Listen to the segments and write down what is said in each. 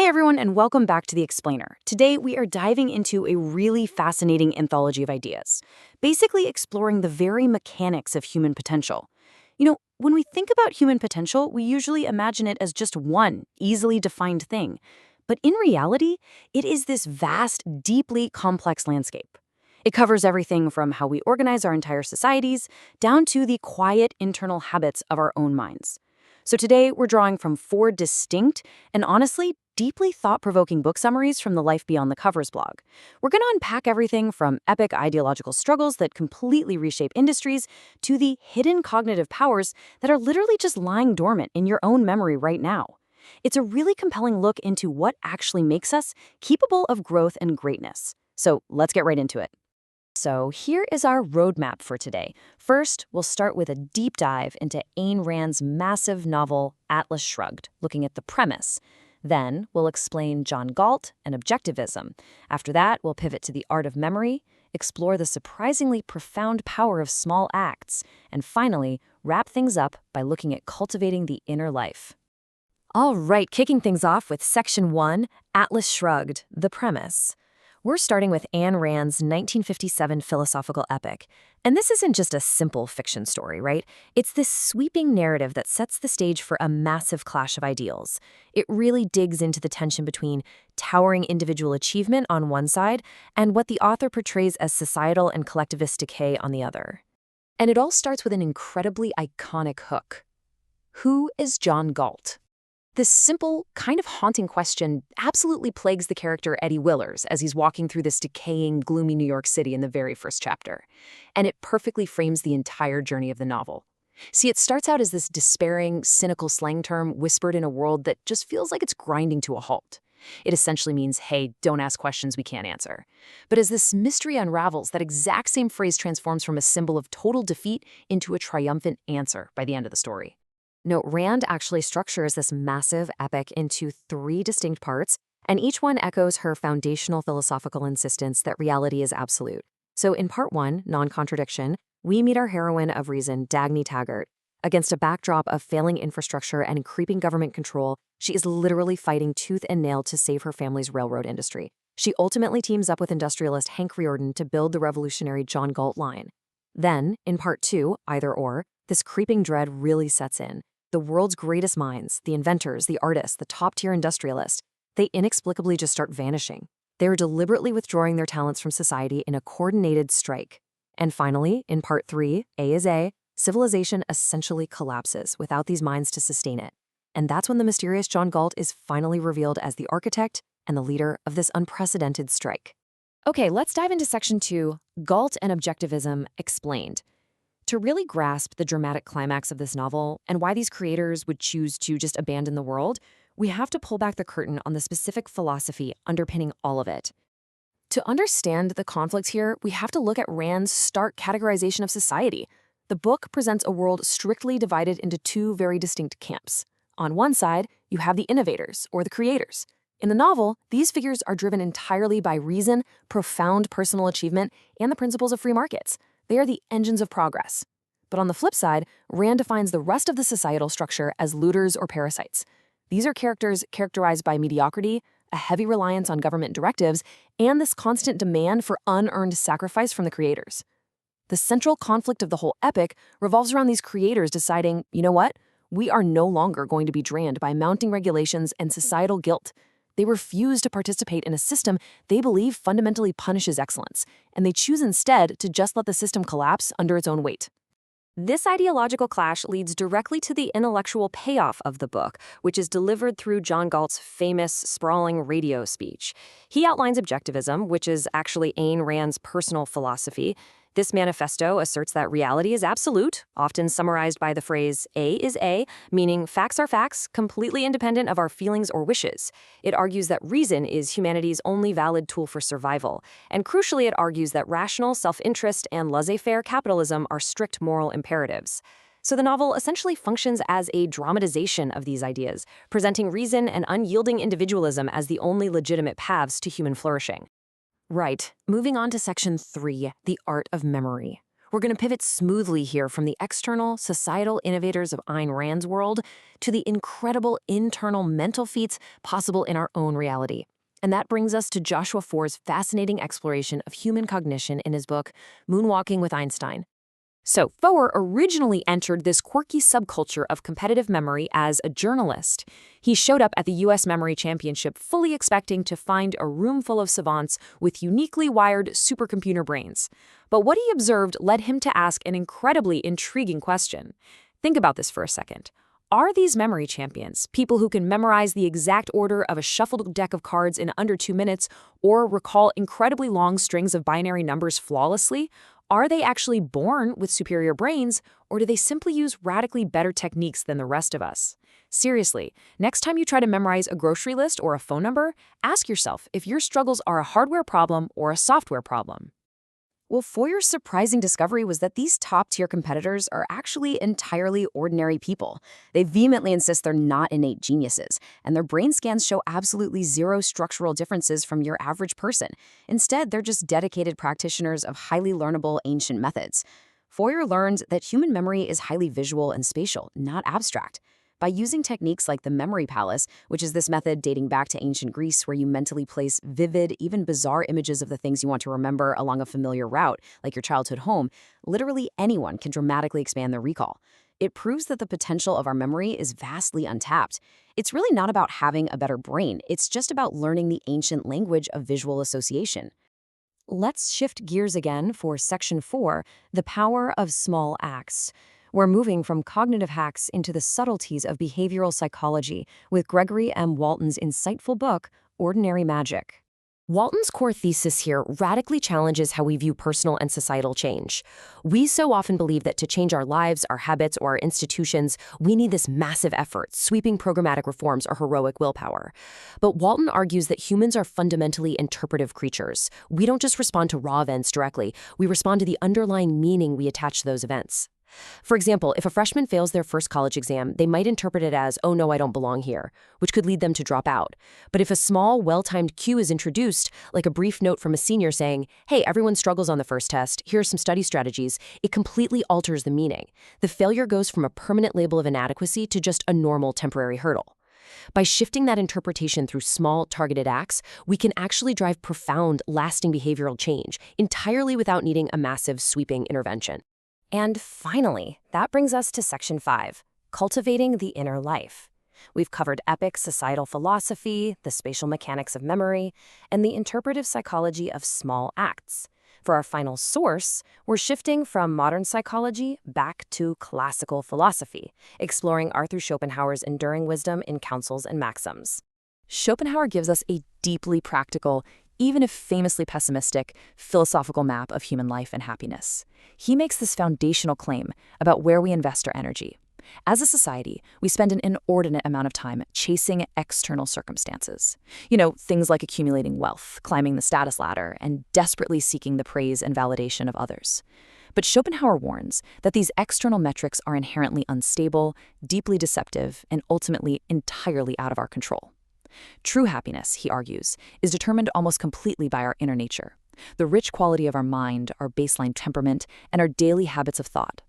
everyone, and welcome back to The Explainer. Today, we are diving into a really fascinating anthology of ideas, basically exploring the very mechanics of human potential. When we think about human potential, we usually imagine it as just one easily defined thing. But in reality, it is this vast, deeply complex landscape. It covers everything from how we organize our entire societies down to the quiet internal habits of our own minds. So today, we're drawing from 4 distinct and honestly deeply thought-provoking book summaries from the Life Beyond the Covers blog. We're going to unpack everything from epic ideological struggles that completely reshape industries to the hidden cognitive powers that are literally just lying dormant in your own memory right now. It's a really compelling look into what actually makes us capable of growth and greatness. So let's get right into it. So here is our roadmap for today. First, we'll start with a deep dive into Ayn Rand's massive novel, Atlas Shrugged, looking at the premise. Then, we'll explain John Galt and objectivism. After that, we'll pivot to the art of memory, explore the surprisingly profound power of small acts, and finally, wrap things up by looking at cultivating the inner life. All right, kicking things off with Section 1, Atlas Shrugged, the premise. We're starting with Ayn Rand's 1957 philosophical epic. And this isn't just a simple fiction story, right? It's this sweeping narrative that sets the stage for a massive clash of ideals. It really digs into the tension between towering individual achievement on one side and what the author portrays as societal and collectivist decay on the other. And it all starts with an incredibly iconic hook. Who is John Galt? This simple, kind of haunting question absolutely plagues the character Eddie Willers as he's walking through this decaying, gloomy New York City in the very first chapter. And it perfectly frames the entire journey of the novel. See, it starts out as this despairing, cynical slang term whispered in a world that just feels like it's grinding to a halt. It essentially means, hey, don't ask questions we can't answer. But as this mystery unravels, that exact same phrase transforms from a symbol of total defeat into a triumphant answer by the end of the story. Note, Rand actually structures this massive epic into 3 distinct parts, and each one echoes her foundational philosophical insistence that reality is absolute. So in part 1, non-contradiction, we meet our heroine of reason, Dagny Taggart. Against a backdrop of failing infrastructure and creeping government control, she is literally fighting tooth and nail to save her family's railroad industry. She ultimately teams up with industrialist Hank Riordan to build the revolutionary John Galt line. Then, in part 2, either or, this creeping dread really sets in. The world's greatest minds, the inventors, the artists, the top-tier industrialists, they inexplicably just start vanishing. They are deliberately withdrawing their talents from society in a coordinated strike. And finally, in part 3, A is A, civilization essentially collapses without these minds to sustain it. And that's when the mysterious John Galt is finally revealed as the architect and the leader of this unprecedented strike. Okay, let's dive into Section 2, Galt and Objectivism Explained. To really grasp the dramatic climax of this novel and why these creators would choose to just abandon the world, we have to pull back the curtain on the specific philosophy underpinning all of it. To understand the conflict here, we have to look at Rand's stark categorization of society. The book presents a world strictly divided into 2 very distinct camps. On one side, you have the innovators, or the creators. In the novel, these figures are driven entirely by reason, profound personal achievement, and the principles of free markets. They are the engines of progress. But on the flip side, Rand defines the rest of the societal structure as looters or parasites. These are characters characterized by mediocrity, a heavy reliance on government directives, and this constant demand for unearned sacrifice from the creators. The central conflict of the whole epic revolves around these creators deciding, you know what? We are no longer going to be drained by mounting regulations and societal guilt. They refuse to participate in a system they believe fundamentally punishes excellence, and they choose instead to just let the system collapse under its own weight. This ideological clash leads directly to the intellectual payoff of the book, which is delivered through John Galt's famous, sprawling radio speech. He outlines objectivism, which is actually Ayn Rand's personal philosophy. This manifesto asserts that reality is absolute, often summarized by the phrase A is A, meaning facts are facts, completely independent of our feelings or wishes. It argues that reason is humanity's only valid tool for survival. And crucially, it argues that rational self-interest and laissez-faire capitalism are strict moral imperatives. So the novel essentially functions as a dramatization of these ideas, presenting reason and unyielding individualism as the only legitimate paths to human flourishing. Right, moving on to Section 3, the art of memory. We're going to pivot smoothly here from the external, societal innovators of Ayn Rand's world to the incredible internal mental feats possible in our own reality. And that brings us to Joshua Foer's fascinating exploration of human cognition in his book, Moonwalking with Einstein. So, Foer originally entered this quirky subculture of competitive memory as a journalist. He showed up at the U.S. Memory Championship fully expecting to find a room full of savants with uniquely wired supercomputer brains. But what he observed led him to ask an incredibly intriguing question. Think about this for a second. Are these memory champions people who can memorize the exact order of a shuffled deck of cards in under 2 minutes or recall incredibly long strings of binary numbers flawlessly? Are they actually born with superior brains, or do they simply use radically better techniques than the rest of us? Seriously, next time you try to memorize a grocery list or a phone number, ask yourself if your struggles are a hardware problem or a software problem. Well, Foer's surprising discovery was that these top-tier competitors are actually entirely ordinary people. They vehemently insist they're not innate geniuses, and their brain scans show absolutely zero structural differences from your average person. Instead, they're just dedicated practitioners of highly learnable ancient methods. Foer learned that human memory is highly visual and spatial, not abstract. By using techniques like the memory palace, which is this method dating back to ancient Greece where you mentally place vivid, even bizarre images of the things you want to remember along a familiar route, like your childhood home, literally anyone can dramatically expand their recall. It proves that the potential of our memory is vastly untapped. It's really not about having a better brain, it's just about learning the ancient language of visual association. Let's shift gears again for Section 4, the power of small acts. We're moving from cognitive hacks into the subtleties of behavioral psychology with Gregory M. Walton's insightful book, Ordinary Magic. Walton's core thesis here radically challenges how we view personal and societal change. We so often believe that to change our lives, our habits, or our institutions, we need this massive effort, sweeping programmatic reforms, or heroic willpower. But Walton argues that humans are fundamentally interpretive creatures. We don't just respond to raw events directly, we respond to the underlying meaning we attach to those events. For example, if a freshman fails their first college exam, they might interpret it as, oh no, I don't belong here, which could lead them to drop out. But if a small, well-timed cue is introduced, like a brief note from a senior saying, hey, everyone struggles on the first test, here are some study strategies, it completely alters the meaning. The failure goes from a permanent label of inadequacy to just a normal temporary hurdle. By shifting that interpretation through small, targeted acts, we can actually drive profound, lasting behavioral change, entirely without needing a massive, sweeping intervention. And finally, that brings us to Section 5, cultivating the inner life. We've covered epic societal philosophy, the spatial mechanics of memory, and the interpretive psychology of small acts. For our final source, we're shifting from modern psychology back to classical philosophy, exploring Arthur Schopenhauer's enduring wisdom in Counsels and Maxims. Schopenhauer gives us a deeply practical, even if famously pessimistic, philosophical map of human life and happiness. He makes this foundational claim about where we invest our energy. As a society, we spend an inordinate amount of time chasing external circumstances. Things like accumulating wealth, climbing the status ladder, and desperately seeking the praise and validation of others. But Schopenhauer warns that these external metrics are inherently unstable, deeply deceptive, and ultimately entirely out of our control. True happiness, he argues, is determined almost completely by our inner nature, the rich quality of our mind, our baseline temperament, and our daily habits of thought.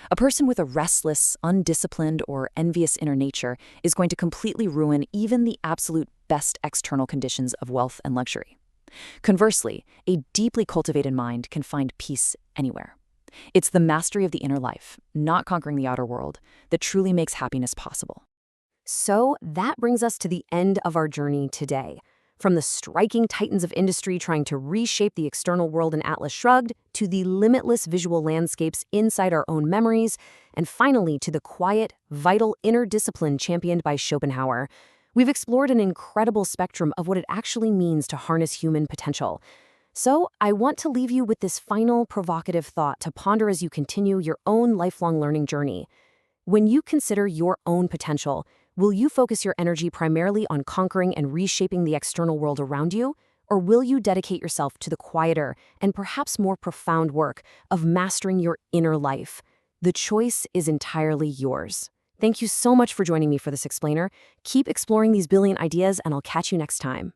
A person with a restless, undisciplined, or envious inner nature is going to completely ruin even the absolute best external conditions of wealth and luxury. Conversely, a deeply cultivated mind can find peace anywhere. It's the mastery of the inner life, not conquering the outer world, that truly makes happiness possible. So that brings us to the end of our journey today. From the striking titans of industry trying to reshape the external world in Atlas Shrugged, to the limitless visual landscapes inside our own memories, and finally to the quiet, vital inner discipline championed by Schopenhauer, we've explored an incredible spectrum of what it actually means to harness human potential. So I want to leave you with this final provocative thought to ponder as you continue your own lifelong learning journey. When you consider your own potential, will you focus your energy primarily on conquering and reshaping the external world around you? Or will you dedicate yourself to the quieter and perhaps more profound work of mastering your inner life? The choice is entirely yours. Thank you so much for joining me for this explainer. Keep exploring these brilliant ideas, and I'll catch you next time.